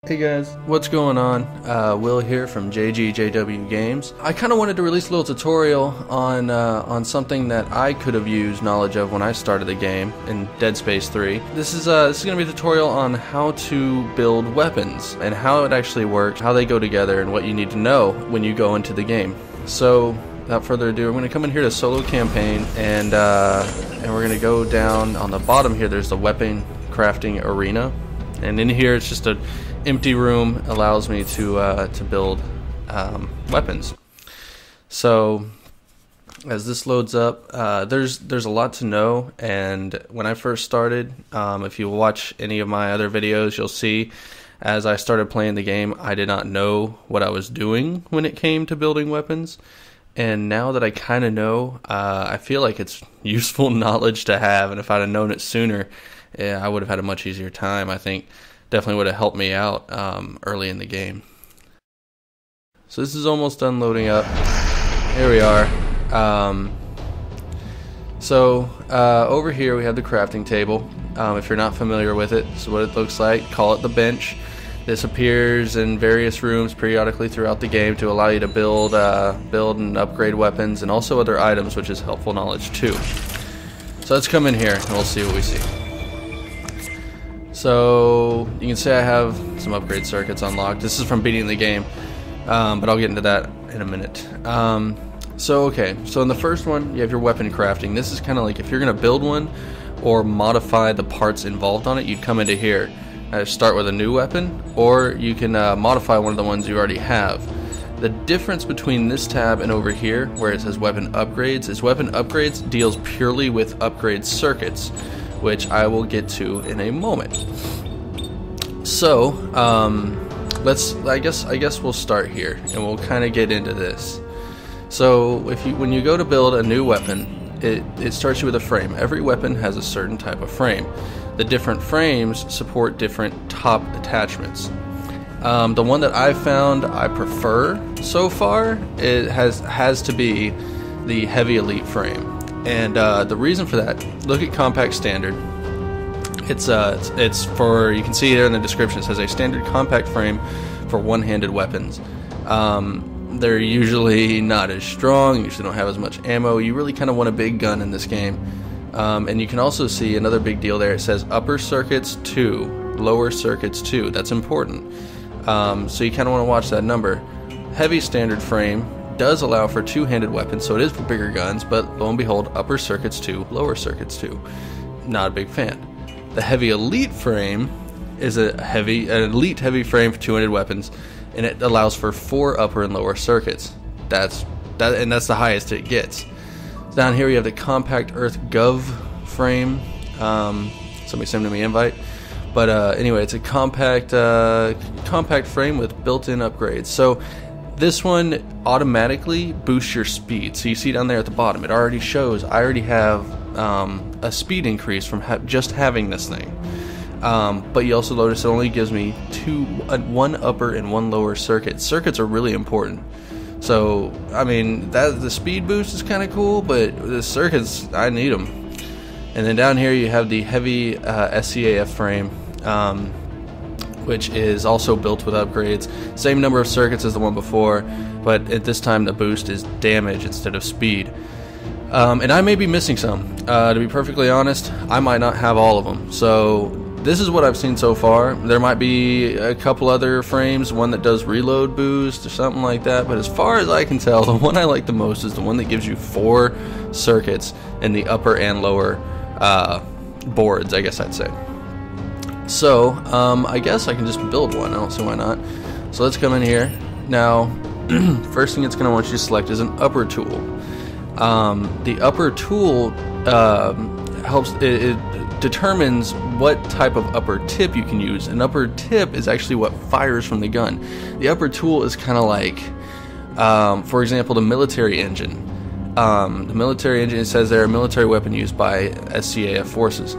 Hey guys, what's going on? Will here from JGJW Games. I kind of wanted to release a little tutorial on something that I could have used knowledge of when I started the game in Dead Space 3. This is going to be a tutorial on how to build weapons and how it actually works, how they go together, and what you need to know when you go into the game. So, without further ado, I'm going to come in here to solo campaign, and we're going to go down on the bottom here. There's the weapon crafting arena, and in here it's just a empty room, allows me to build weapons. So as this loads up, there's a lot to know, and when I first started, if you watch any of my other videos, you'll see as I started playing the game, I did not know what I was doing when it came to building weapons. And now that I kind of know, I feel like it's useful knowledge to have, and if I'd have known it sooner, I would have had a much easier time. I think definitely would have helped me out early in the game. So this is almost done loading up. Here we are. Over here we have the crafting table. If you're not familiar with it, this is what it looks like. Call it the bench. This appears in various rooms periodically throughout the game to allow you to build and upgrade weapons and also other items, which is helpful knowledge too. So let's come in here and we'll see what we see. So you can see I have some upgrade circuits unlocked. This is from beating the game, but I'll get into that in a minute. So in the first one you have your weapon crafting. This is kind of like if you're going to build one or modify the parts involved on it, you'd come into here. Start with a new weapon, or you can modify one of the ones you already have. The difference between this tab and over here, where it says weapon upgrades, is weapon upgrades deals purely with upgrade circuits, which I will get to in a moment. So, I guess we'll start here and we'll kind of get into this. So, when you go to build a new weapon, it starts you with a frame. Every weapon has a certain type of frame. The different frames support different top attachments. The one that I've found I prefer so far, it has to be the heavy elite frame. And the reason for that, look at compact standard. It's for, you can see there in the description, it says a standard compact frame for one-handed weapons. They're usually not as strong, usually don't have as much ammo. You really kind of want a big gun in this game. And you can also see another big deal there. It says upper circuits 2, lower circuits 2. That's important. So you kind of want to watch that number. Heavy standard frame does allow for two-handed weapons, so it is for bigger guns, but lo and behold, upper circuits 2, lower circuits 2. Not a big fan. The heavy elite frame is an elite heavy frame for two-handed weapons, and it allows for 4 upper and lower circuits. That's the highest it gets. Down here we have the compact Earth Gov frame. Somebody sent me an invite. But anyway, it's a compact frame with built-in upgrades. So this one automatically boosts your speed. So you see down there at the bottom, it already shows I already have a speed increase from just having this thing. But you also notice it only gives me one upper and 1 lower circuit. Circuits are really important. So, I mean, the speed boost is kind of cool, but the circuits, I need them. And then down here you have the heavy SCAF frame, which is also built with upgrades. Same number of circuits as the one before, but at this time the boost is damage instead of speed. And I may be missing some. To be perfectly honest, I might not have all of them. So this is what I've seen so far. There might be a couple other frames, one that does reload boost or something like that, but as far as I can tell, the one I like the most is the one that gives you 4 circuits in the upper and lower boards, I guess I'd say. So, I guess I can just build one. I don't see why not. So let's come in here. Now, first thing it's going to want you to select is an upper tool. The upper tool helps, it determines what type of upper tip you can use. An upper tip is actually what fires from the gun. The upper tool is kind of like, for example, the military engine. The military engine, it says they're a military weapon used by SCAF forces.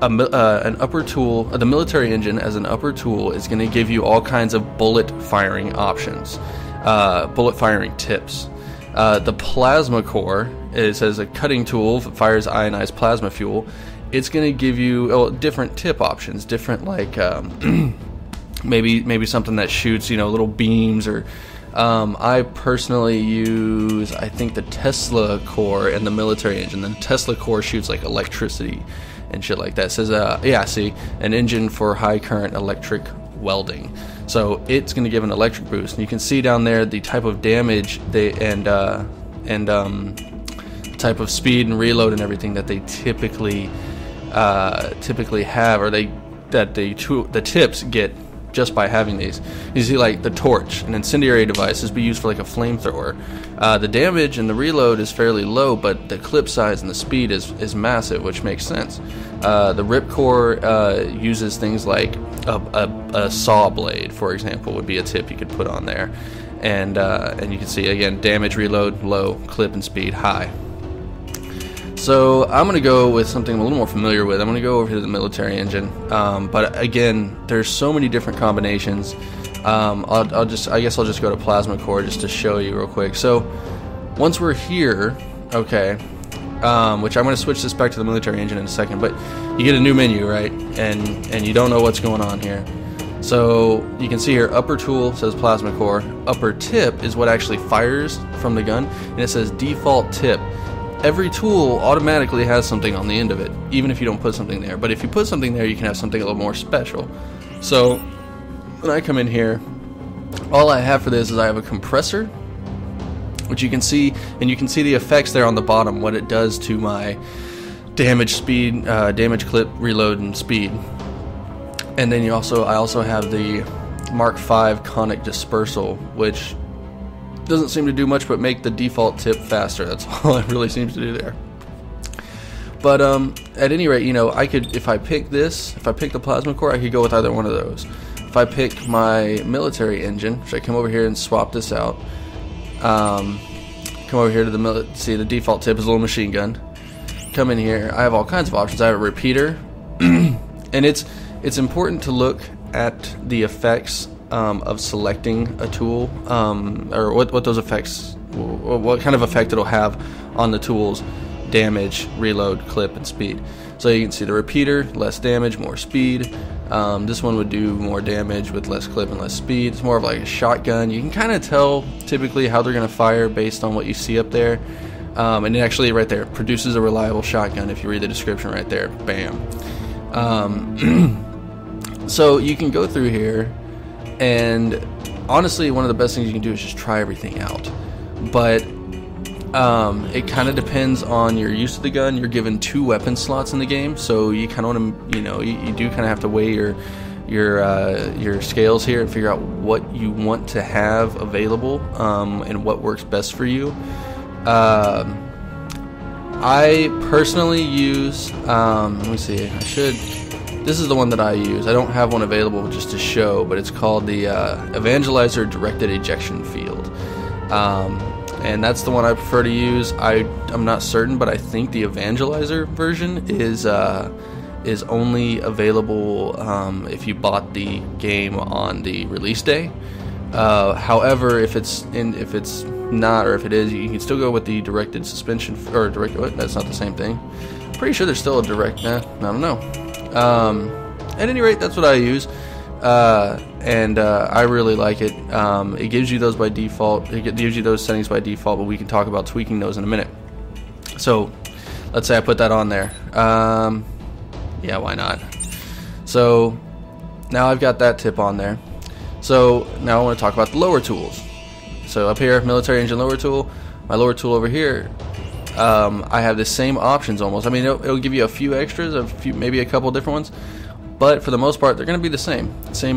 An upper tool, the military engine as an upper tool is going to give you all kinds of bullet firing options, bullet firing tips. The plasma core, it says a cutting tool that fires ionized plasma fuel. it's going to give you different tip options, different like maybe something that shoots, you know, little beams, or I personally use, I think, the Tesla core and the military engine. The Tesla core shoots like electricity and shit like that. It says, yeah, see, an engine for high current electric welding. So it's going to give an electric boost. And you can see down there the type of damage and type of speed and reload and everything that they typically have, or the tips get just by having these. You see, like the torch, an incendiary device, is be used for like a flamethrower. The damage and the reload is fairly low, but the clip size and the speed is massive, which makes sense. The ripcore uses things like a saw blade, for example, would be a tip you could put on there, and you can see again damage, reload low, clip and speed high. So I'm going to go with something I'm a little more familiar with. I'm going to go over to the military engine, but again, there's so many different combinations. I guess I'll just go to plasma core just to show you real quick. So once we're here, okay, which I'm going to switch this back to the military engine in a second, but you get a new menu, right? And you don't know what's going on here. So you can see here, upper tool says plasma core, upper tip is what actually fires from the gun, and it says default tip. Every tool automatically has something on the end of it, even if you don't put something there. But if you put something there, you can have something a little more special. So when I come in here, all I have for this is I have a compressor, which you can see, and you can see the effects there on the bottom, what it does to my damage, speed, damage, clip, reload, and speed. And then I also have the Mark V conic dispersal, which doesn't seem to do much but make the default tip faster. That's all it really seems to do there. But at any rate, you know, I could, if I pick the plasma core, I could go with either one of those. If I pick my military engine, should I come over here and swap this out? Come over here to see the default tip is a little machine gun. Come in here, I have all kinds of options. I have a repeater, and it's important to look at the effects of selecting a tool, or what those effects, what kind of effect it'll have on the tools, damage, reload, clip, and speed. So you can see the repeater, less damage, more speed. This one would do more damage with less clip and less speed. It's more of like a shotgun. You can kind of tell typically how they're going to fire based on what you see up there. And it actually right there produces a reliable shotgun if you read the description right there. Bam. So you can go through here, and honestly one of the best things you can do is just try everything out. But it kind of depends on your use of the gun. You're given 2 weapon slots in the game, so you kind of want to, you know, you do kind of have to weigh your scales here and figure out what you want to have available, and what works best for you. I personally use, let me see, this is the one that I use. I don't have one available just to show, but it's called the Evangelizer Directed Ejection Field. And that's the one I prefer to use. I'm not certain, but I think the Evangelizer version is only available if you bought the game on the release day. However, if it's not, or if it is, you can still go with the directed suspension, or that's not the same thing. Pretty sure there's still a direct. I don't know. At any rate, that's what I use, and I really like it. It gives you those by default. It gives you those settings by default, but we can talk about tweaking those in a minute. So, let's say I put that on there. Yeah, why not? So, now I've got that tip on there. So, now I want to talk about the lower tools. So, up here, military engine lower tool. My lower tool over here, I have the same options almost. I mean, it'll give you a few extras, maybe a couple different ones, but for the most part, they're going to be the same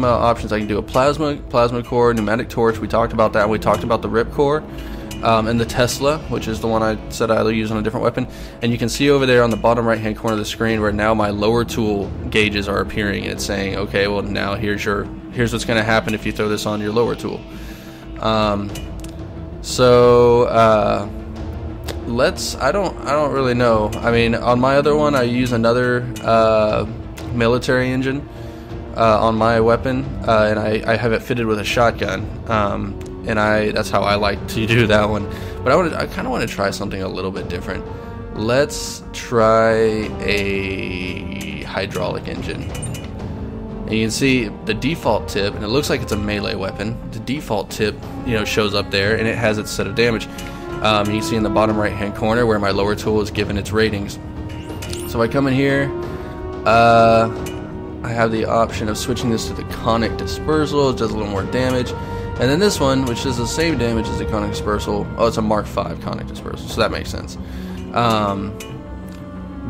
options. I can do a plasma core, pneumatic torch. We talked about that. We talked about the rip core, and the Tesla, which is the one I said I use on a different weapon. And you can see over there on the bottom right hand corner of the screen where now my lower tool gauges are appearing, and it's saying, okay, well now here's what's going to happen if you throw this on your lower tool. I don't really know. I mean, on my other one, I use another military engine on my weapon, and I have it fitted with a shotgun, and that's how I like to do that one. But I kind of want to try something a little bit different. Let's try a hydraulic engine. And you can see the default tip, and it looks like it's a melee weapon. The default tip, shows up there, and it has its set of damage. You can see in the bottom right-hand corner where my lower tool is given its ratings. So I come in here. I have the option of switching this to the conic dispersal. It does a little more damage. And then this one, which does the same damage as the conic dispersal. Oh, it's a Mark V conic dispersal, so that makes sense.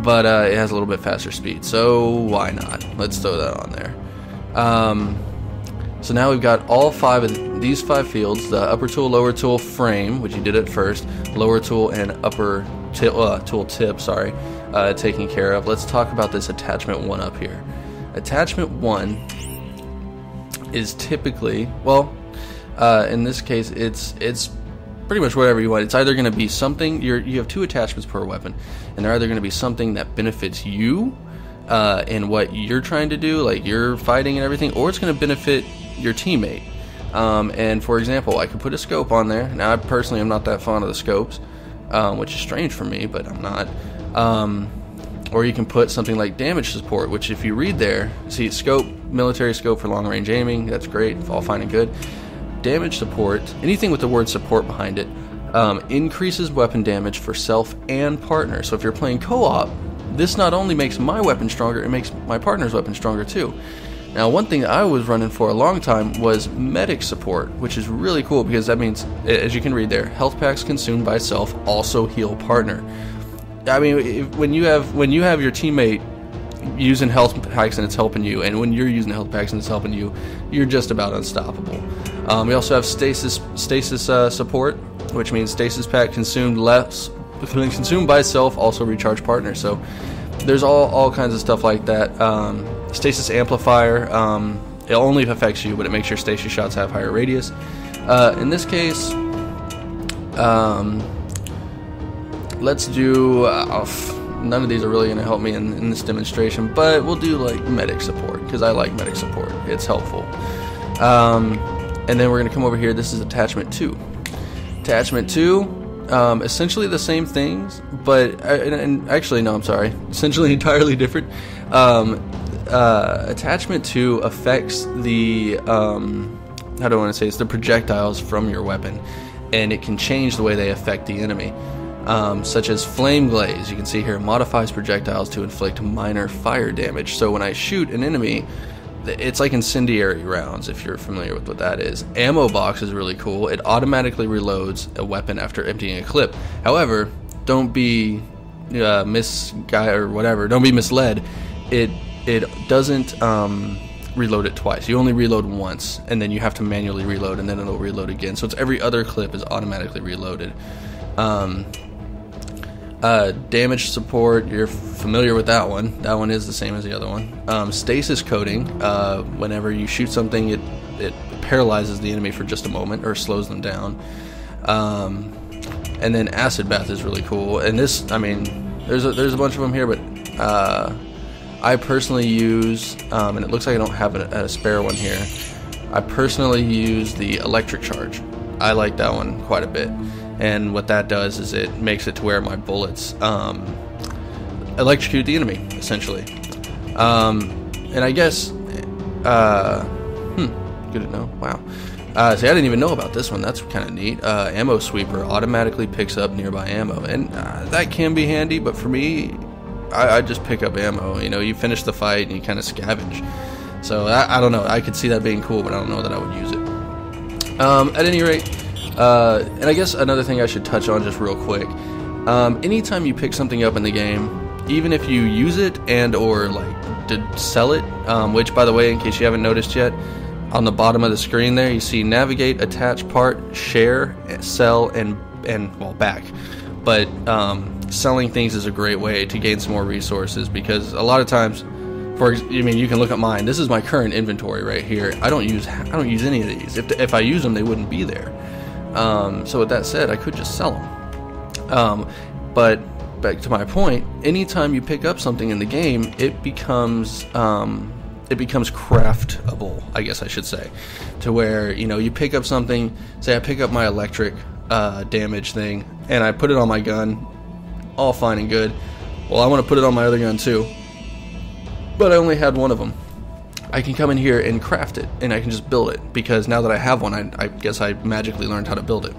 But it has a little bit faster speed, so why not? Let's throw that on there. So now we've got all 5 of these 5 fields: the upper tool, lower tool, frame, which you did at first, lower tool, and upper tool tip, taken care of. Let's talk about this attachment 1 up here. Attachment 1 is typically, in this case, it's pretty much whatever you want. It's either going to be something, you have 2 attachments per weapon, and they're either going to be something that benefits you in what you're trying to do, like you're fighting and everything, or it's going to benefit your teammate. And for example, I could put a scope on there. Now, I personally am not that fond of the scopes, which is strange for me, but I'm not. Or you can put something like damage support, which if you read there, see scope, military scope for long range aiming, that's great, all fine and good. Damage support, anything with the word support behind it, increases weapon damage for self and partner. So if you're playing co-op, this not only makes my weapon stronger, it makes my partner's weapon stronger too. Now, one thing that I was running for a long time was medic support, which is really cool because that means, as you can read there, health packs consumed by self also heal partner. I mean, when you have your teammate using health packs and it's helping you, and when you're using health packs and it's helping you, you're just about unstoppable. We also have stasis support, which means stasis pack consumed by self also recharge partner. So there's all kinds of stuff like that. Stasis amplifier, it only affects you, but it makes your stasis shots have higher radius. In this case, let's do none of these are really going to help me in this demonstration, but we'll do like medic support because I like medic support. It's helpful. And then we're going to come over here. This is attachment 2. Attachment 2, essentially the same things, but and actually no, I'm sorry, essentially entirely different. Attachment 2 affects the how do I want to say it's the projectiles from your weapon, and it can change the way they affect the enemy. Such as flame glaze, you can see here, modifies projectiles to inflict minor fire damage. So when I shoot an enemy, it's like incendiary rounds, if you're familiar with what that is. Ammo box is really cool. It automatically reloads a weapon after emptying a clip. However, don't be don't be misled. It doesn't reload it twice. You only reload once, and then you have to manually reload, and then it'll reload again. So it's every other clip is automatically reloaded. Damage support, you're familiar with that one. That one is the same as the other one. Stasis coating, whenever you shoot something, it paralyzes the enemy for just a moment or slows them down. And then acid bath is really cool. And this, I mean, there's a bunch of them here, but I personally use, and it looks like I don't have a spare one here. I personally use the electric charge. I like that one quite a bit. And what that does is it makes it to where my bullets electrocute the enemy, essentially. And I guess, good to know. Wow. See, I didn't even know about this one. That's kind of neat. Ammo sweeper automatically picks up nearby ammo, and that can be handy. But for me, I just pick up ammo. You finish the fight and you kind of scavenge. So I don't know. I could see that being cool, but I don't know that I would use it. At any rate. And I guess another thing I should touch on just real quick. Anytime you pick something up in the game, even if you use it and or like to sell it, which by the way, in case you haven't noticed yet, on the bottom of the screen there you see navigate, attach part, share, sell, and back. But selling things is a great way to gain some more resources, because a lot of times, you can look at mine. This is my current inventory right here. I don't use any of these. If I use them, they wouldn't be there. So with that said, I could just sell them. But back to my point, anytime you pick up something in the game, it becomes craftable, I guess I should say, to where, you pick up something, say I pick up my electric damage thing, and I put it on my gun. all fine and good. Well, I want to put it on my other gun too, but I only had one of them. I can come in here and craft it, and I can just build it, because now that I have one, I guess I magically learned how to build it.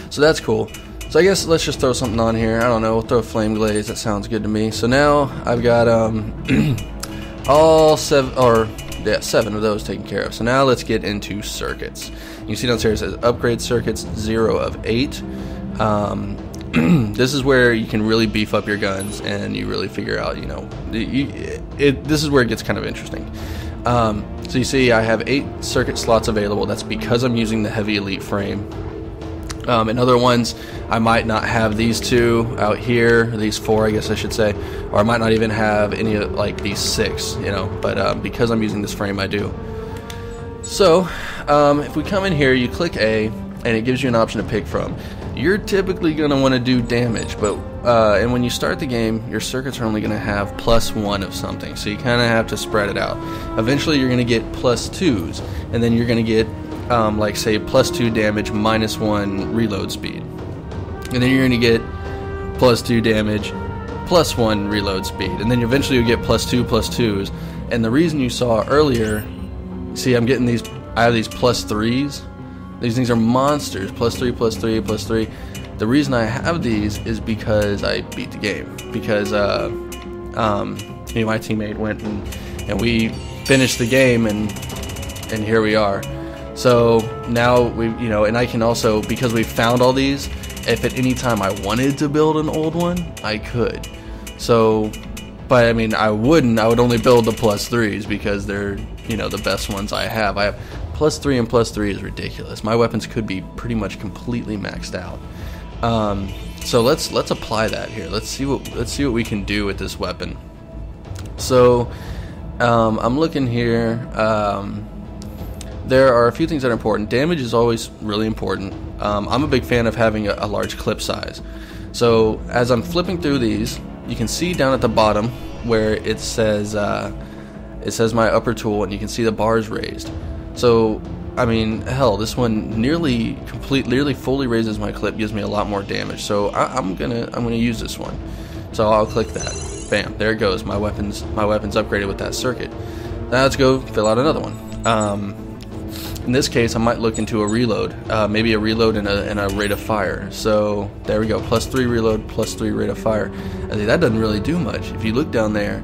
So that's cool. So I guess let's just throw something on here. I don't know, we'll throw a flame glaze. That sounds good to me. So now I've got all 7 of those taken care of. So now let's get into circuits. You can see downstairs it says upgrade circuits 0 of 8. This is where you can really beef up your guns, and you really figure out, you know, this is where it gets kind of interesting. So you see I have 8 circuit slots available. That's because I'm using the heavy elite frame. In other ones, I might not have these 2 out here, these 4 I guess I should say, or I might not even have any of like these 6, you know, but because I'm using this frame I do. So if we come in here, you click A and it gives you an option to pick from. You're typically going to want to do damage, but and when you start the game, your circuits are only going to have +1 of something, so you kind of have to spread it out. Eventually you're going to get +2s, and then you're going to get like say +2 damage -1 reload speed, and then you're going to get +2 damage +1 reload speed, and then eventually you'll get +2 And the reason you saw earlier, see, I'm getting these, I have these +3s. These things are monsters. +3, +3, +3. The reason I have these is because I beat the game. Because me and my teammate went and we finished the game, and here we are. So now we, you know, and I can also, because we found all these, if at any time I wanted to build an old one, I could. So, but I mean, I would only build the +3s because they're, you know, the best ones I have. I have +3 and +3 is ridiculous. My weapons could be pretty much completely maxed out. So let's apply that here. Let's see what we can do with this weapon. So I'm looking here. There are a few things that are important. Damage is always really important. I'm a big fan of having a large clip size. So as I'm flipping through these, you can see down at the bottom where it says my upper tool, and you can see the bars raised. So I mean, hell, this one nearly fully raises my clip, gives me a lot more damage. So I'm gonna use this one. So I'll click that. Bam, there it goes. My weapon's upgraded with that circuit. Now let's go fill out another one. In this case, I might look into a reload, maybe a reload and a rate of fire. So there we go, +3 reload, +3 rate of fire. I think that doesn't really do much. If you look down there,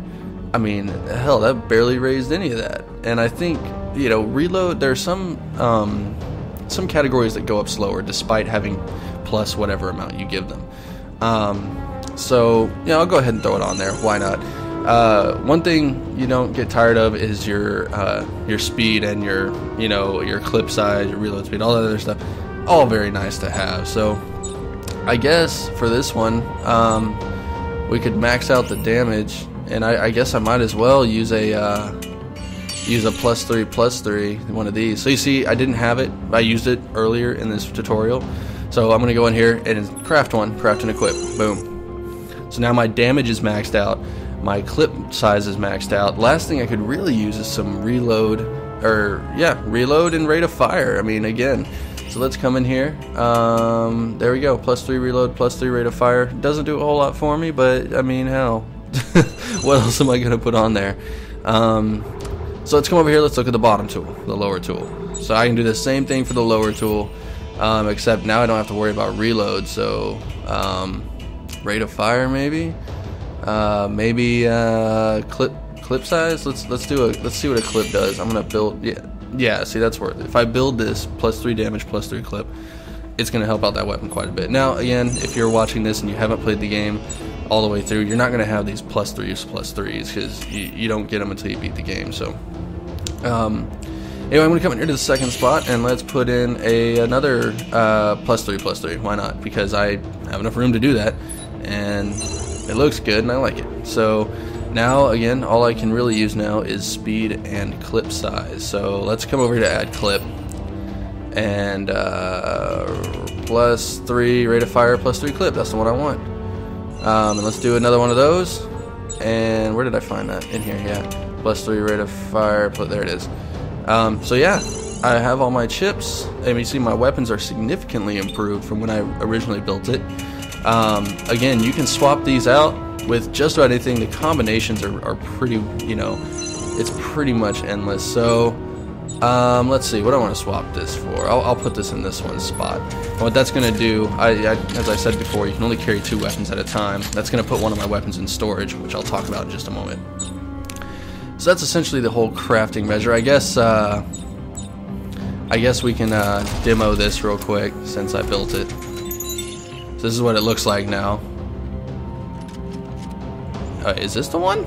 I mean, hell, that barely raised any of that. And I think, you know, reload, there's some categories that go up slower despite having plus whatever amount you give them. So yeah, I'll go ahead and throw it on there. Why not? One thing you don't get tired of is your speed and your clip size, your reload speed, all that other stuff. All very nice to have. So I guess for this one, we could max out the damage, and I guess I might as well use a +3/+3, one of these. So you see, I didn't have it. I used it earlier in this tutorial. So I'm gonna go in here and craft and equip. Boom. So now my damage is maxed out. My clip size is maxed out. Last thing I could really use is some reload, reload and rate of fire. I mean, again, so let's come in here. There we go, +3 reload, +3 rate of fire. Doesn't do a whole lot for me, but I mean, hell, what else am I gonna put on there? So let's come over here. Let's look at the bottom tool, the lower tool. So I can do the same thing for the lower tool, except now I don't have to worry about reload. So rate of fire, maybe clip size. Let's see what a clip does. I'm gonna build. Yeah. See, that's worth it. If I build this +3 damage, +3 clip, it's gonna help out that weapon quite a bit. Now, again, if you're watching this and you haven't played the game all the way through, you're not gonna have these +3s because you don't get them until you beat the game. So anyway, I'm gonna come in here to the second spot and let's put in another +3/+3. Why not? Because I have enough room to do that, and it looks good and I like it. So now, again, all I can really use now is speed and clip size. So let's come over here to add clip, and +3 rate of fire, +3 clip. That's the one I want. And let's do another one of those. And where did I find that? In here, yeah. +3 rate of fire. There it is. So yeah, I have all my chips, and you see my weapons are significantly improved from when I originally built it. Again, you can swap these out with just about anything. The combinations are pretty, you know, it's pretty much endless. So let's see what I want to swap this for. I'll put this in this one spot. And what that's going to do, as I said before, you can only carry 2 weapons at a time. That's going to put one of my weapons in storage, which I'll talk about in just a moment. So that's essentially the whole crafting measure. I guess we can demo this real quick since I built it. So this is what it looks like now. Is this the one?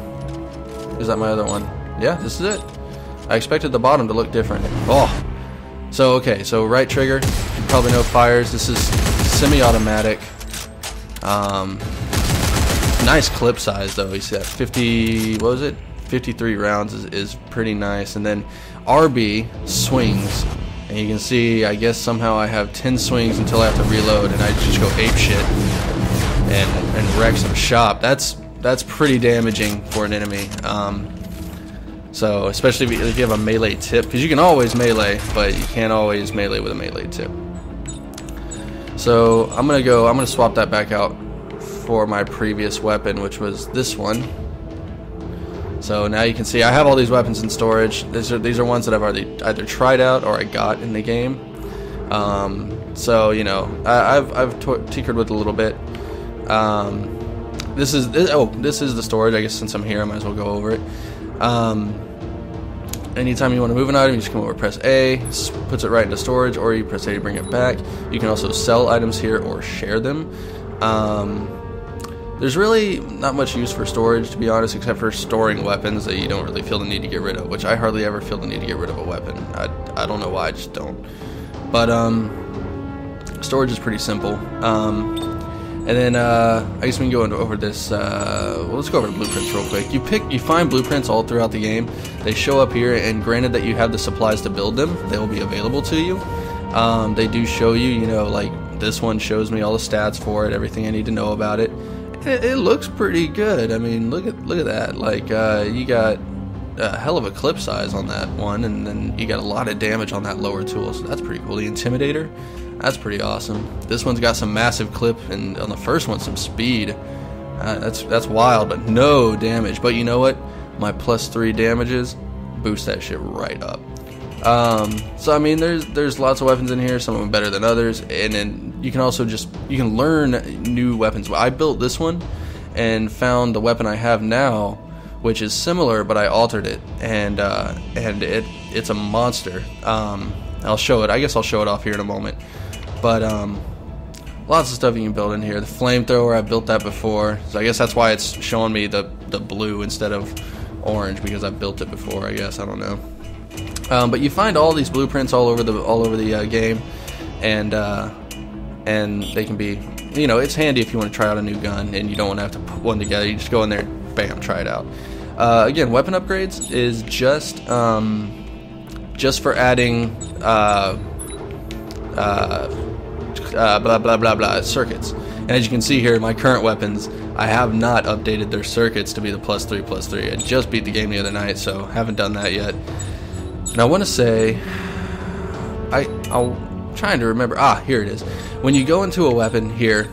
Is that my other one? Yeah, this is it. I expected the bottom to look different. Oh! So, okay, so right trigger. You probably know fires. This is semi-automatic. Nice clip size, though. You see that 50... what was it? 53 rounds is pretty nice. And then RB swings. And you can see, I guess somehow I have 10 swings until I have to reload, and I just go ape shit and wreck some shop. That's pretty damaging for an enemy. So especially if you have a melee tip, because you can always melee, but you can't always melee with a melee tip. So I'm gonna swap that back out for my previous weapon, which was this one. So now you can see I have all these weapons in storage. These are ones that I've already either tried out or I got in the game. So you know I've tinkered with it a little bit. This is the storage. I guess since I'm here, I might as well go over it. Anytime you want to move an item, you just come over, press A, puts it right into storage, or you press A to bring it back. You can also sell items here or share them. There's really not much use for storage, to be honest, except for storing weapons that you don't really feel the need to get rid of, which I hardly ever feel the need to get rid of a weapon. I don't know why, I just don't. But storage is pretty simple. And then I guess we can go over this. Well, let's go over the blueprints real quick. You find blueprints all throughout the game. They show up here, and granted that you have the supplies to build them, they will be available to you. They do show you, you know, like this one shows me all the stats for it, everything I need to know about it. It looks pretty good. I mean, look at that. Like you got a hell of a clip size on that one, and then you got a lot of damage on that lower tool. So that's pretty cool. The Intimidator. That's pretty awesome. This one's got some massive clip, and on the first one, some speed. That's wild, but no damage. But you know what? My +3 damages boost that shit right up. So I mean, there's lots of weapons in here. Some of them better than others, and then you can also you can learn new weapons. I built this one and found the weapon I have now, which is similar, but I altered it, and it's a monster. I'll show it. I guess I'll show it off here in a moment. But lots of stuff you can build in here. The flamethrower, I built that before, so I guess that's why it's showing me the blue instead of orange, because I built it before. I guess I don't know. But you find all these blueprints all over the game, and they can be, you know, it's handy if you want to try out a new gun and you don't want to have to put one together. You just go in there, bam, try it out. Again, weapon upgrades is just for adding blah blah blah blah circuits. And as you can see here, my current weapons, I have not updated their circuits to be the +3/+3. I just beat the game the other night, so haven't done that yet. And I want to say, I'm trying to remember. Here it is. When you go into a weapon here,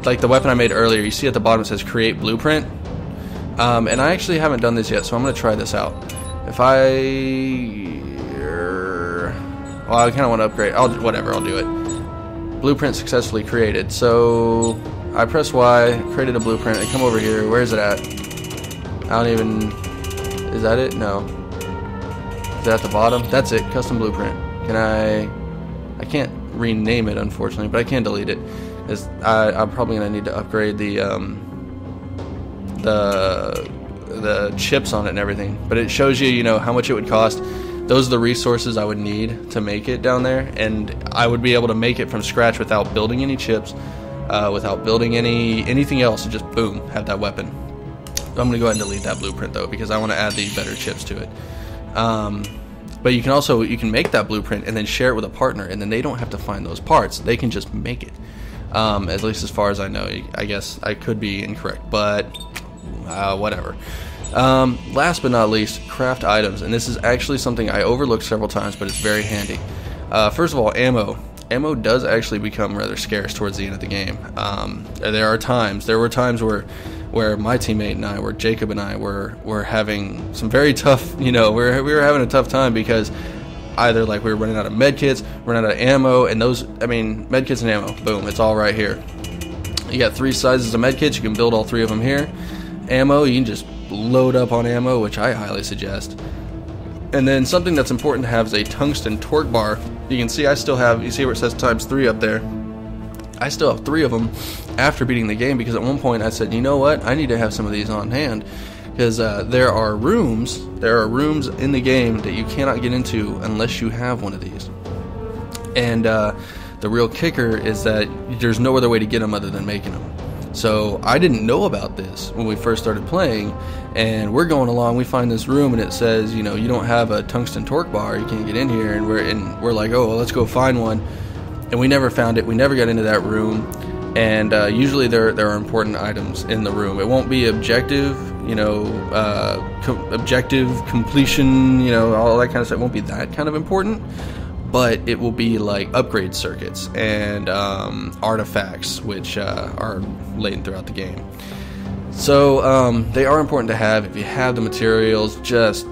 like the weapon I made earlier, you see at the bottom it says Create Blueprint. And I actually haven't done this yet, so I'm going to try this out. If I kind of want to upgrade. Whatever, I'll do it. Blueprint successfully created. So I press Y, created a blueprint. I come over here. Where is it at? I don't even. Is that it? No. Is that at the bottom? That's it. Custom blueprint. Can I can't rename it, unfortunately, but I can delete it. I'm probably gonna need to upgrade the chips on it and everything. But it shows you, you know, how much it would cost. Those are the resources I would need to make it down there, and I would be able to make it from scratch without building any chips, without building anything else, and just boom, have that weapon. So I'm gonna go ahead and delete that blueprint though, because I want to add these better chips to it. But you can make that blueprint and then share it with a partner, and then they don't have to find those parts. They can just make it. At least as far as I know. I guess I could be incorrect, but whatever. Last but not least, craft items, and this is actually something I overlooked several times, but it's very handy. First of all, ammo. ammo does actually become rather scarce towards the end of the game. There were times where my teammate and I, where Jacob and I were having some very tough, we were having a tough time because either like we were running out of medkits, running out of ammo, and medkits and ammo, boom, it's all right here. You got 3 sizes of medkits, you can build all 3 of them here. Ammo, you can just load up on ammo, which I highly suggest. And then something that's important to have is a tungsten torque bar. You can see you see where it says ×3 up there? I still have 3 of them after beating the game, because at one point I said, you know what, I need to have some of these on hand, because there are rooms in the game that you cannot get into unless you have one of these. And the real kicker is that there's no other way to get them other than making them. So I didn't know about this when we first started playing, and we're going along, we find this room and it says, you don't have a tungsten torque bar, you can't get in here, and we're like, oh, well, let's go find one. And we never found it, we never got into that room. And usually there are important items in the room. It won't be objective, objective completion, all that kind of stuff. It won't be that kind of important, but it will be like upgrade circuits and artifacts, which are laden throughout the game. So they are important to have. If you have the materials, just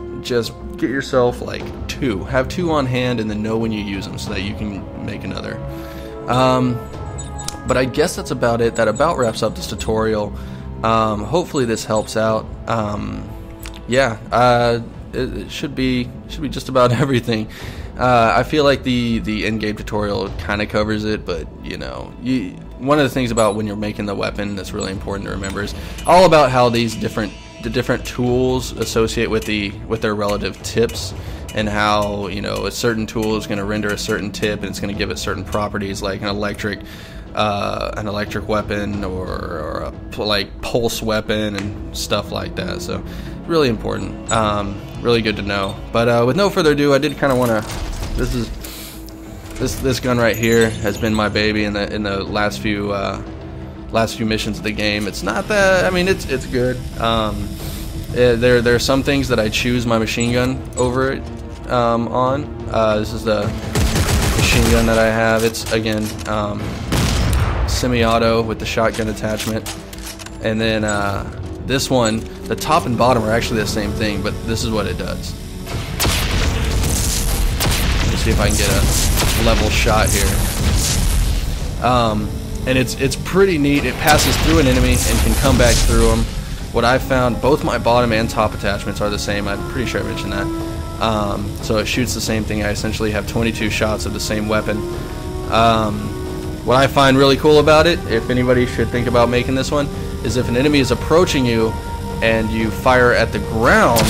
get yourself like 2. Have 2 on hand, and then know when you use them so that you can make another. But I guess that's about it. That about wraps up this tutorial. Hopefully this helps out. It should be just about everything. I feel like the in-game tutorial kind of covers it, but one of the things about when you're making the weapon that's really important to remember is all about how the different tools associate with their relative tips, and how a certain tool is going to render a certain tip, and it's going to give it certain properties, like an electric weapon or a like pulse weapon and stuff like that. So really important, really good to know. But with no further ado, I did kind of want to. This gun right here has been my baby in the last few missions of the game. It's not that, it's good. There are some things that I choose my machine gun over it on. This is the machine gun that I have. It's again semi-auto with the shotgun attachment, and then this one, the top and bottom are actually the same thing, but this is what it does. Let's see if I can get a level shot here. And it's pretty neat. It passes through an enemy and can come back through them. What I found, both my bottom and top attachments are the same. I'm pretty sure I mentioned that. So it shoots the same thing. I essentially have 22 shots of the same weapon. What I find really cool about it, if anybody should think about making this one, is if an enemy is approaching you and you fire at the ground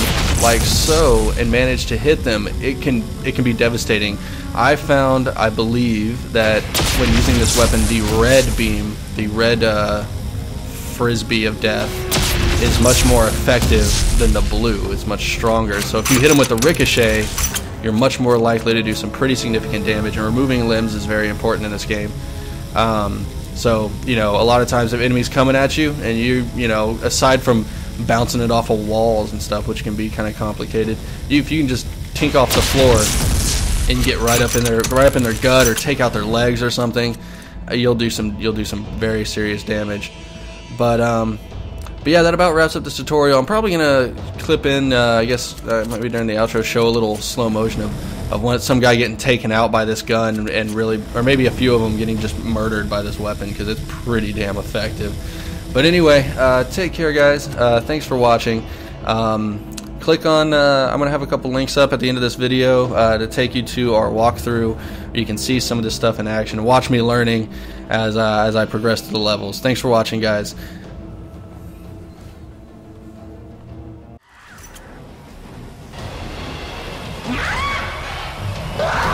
like so and manage to hit them, it can be devastating. I found, I believe, that when using this weapon, the red beam, the red frisbee of death, is much more effective than the blue. It's much stronger. So if you hit them with the ricochet, you're much more likely to do some pretty significant damage, and removing limbs is very important in this game. So, a lot of times if enemies coming at you, and you aside from bouncing it off of walls and stuff, which can be kind of complicated, if you can just tink off the floor and get right up in their gut, or take out their legs or something, you'll do some very serious damage. But yeah, that about wraps up this tutorial. I'm probably gonna clip in, I guess might be during the outro, show a little slow motion of some guy getting taken out by this gun, and really, or maybe a few of them getting just murdered by this weapon, because it's pretty damn effective. But anyway, take care, guys. Thanks for watching. Click on, I'm going to have a couple links up at the end of this video to take you to our walkthrough, where you can see some of this stuff in action and watch me learning as I progress through the levels. Thanks for watching, guys. Ah!